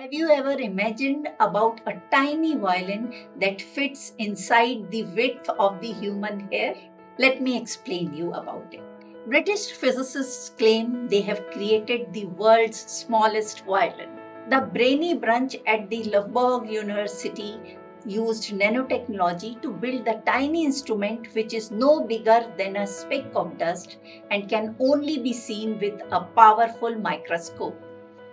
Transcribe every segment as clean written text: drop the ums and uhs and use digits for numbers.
Have you ever imagined about a tiny violin that fits inside the width of the human hair? Let me explain you about it. British physicists claim they have created the world's smallest violin. The brainy bunch at the Louisbourg University used nanotechnology to build the tiny instrument which is no bigger than a speck of dust and can only be seen with a powerful microscope.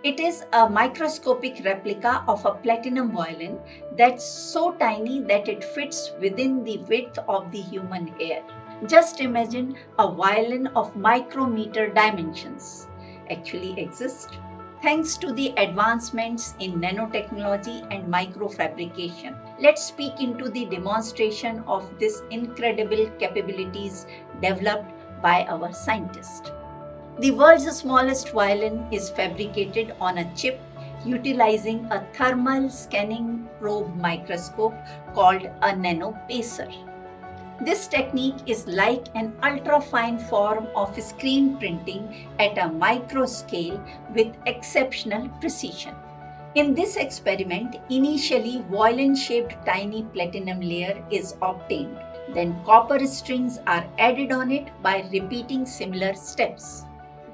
It is a microscopic replica of a platinum violin that's so tiny that it fits within the width of the human hair. Just imagine a violin of micrometer dimensions actually exists. Thanks to the advancements in nanotechnology and microfabrication, let's speak into the demonstration of these incredible capabilities developed by our scientists. The world's smallest violin is fabricated on a chip utilizing a thermal scanning probe microscope called a nanopacer. This technique is like an ultra-fine form of screen printing at a micro scale with exceptional precision. In this experiment, initially violin-shaped tiny platinum layer is obtained. Then copper strings are added on it by repeating similar steps.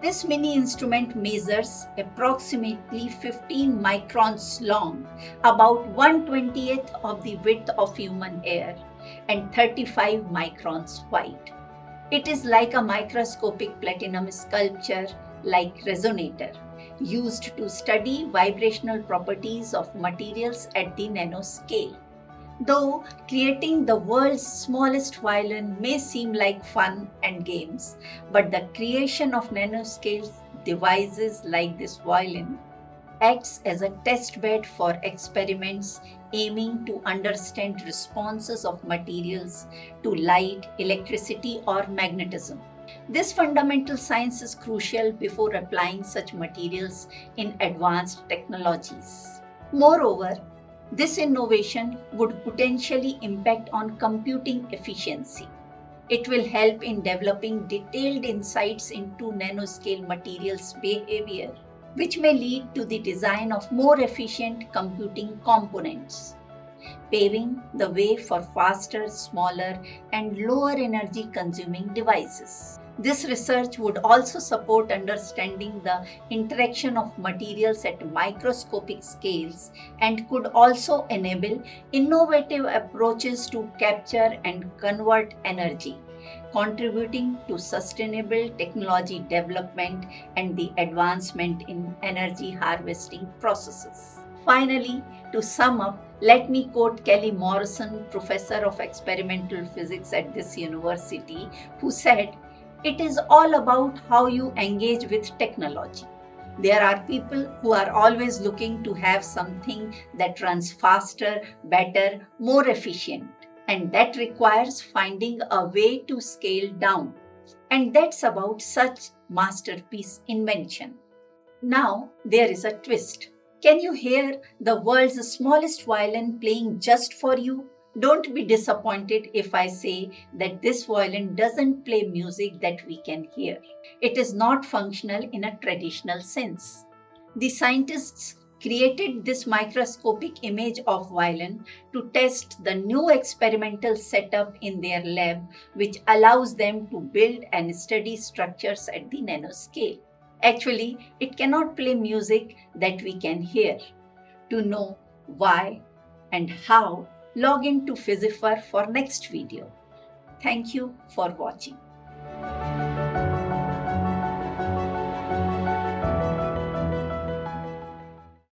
This mini instrument measures approximately 15 microns long, about 1/20th of the width of human hair, and 35 microns wide. It is like a microscopic platinum sculpture like resonator, used to study vibrational properties of materials at the nanoscale. Though creating the world's smallest violin may seem like fun and games, but the creation of nanoscale devices like this violin acts as a test bed for experiments aiming to understand responses of materials to light, electricity, or magnetism. This fundamental science is crucial before applying such materials in advanced technologies. Moreover, this innovation would potentially impact on computing efficiency. It will help in developing detailed insights into nanoscale materials behavior, which may lead to the design of more efficient computing components, paving the way for faster, smaller, and lower energy consuming devices. This research would also support understanding the interaction of materials at microscopic scales and could also enable innovative approaches to capture and convert energy, contributing to sustainable technology development and the advancement in energy harvesting processes. Finally, to sum up, let me quote Kelly Morrison, professor of experimental physics at this university, who said, "It is all about how you engage with technology. There are people who are always looking to have something that runs faster, better, more efficient, and that requires finding a way to scale down. And that's about such masterpiece invention." Now, there is a twist. Can you hear the world's smallest violin playing just for you? Don't be disappointed if I say that this violin doesn't play music that we can hear. It is not functional in a traditional sense. The scientists created this microscopic image of violin to test the new experimental setup in their lab, which allows them to build and study structures at the nanoscale. Actually, it cannot play music that we can hear. To know why and how, log in to Phizifer for next video. Thank you for watching.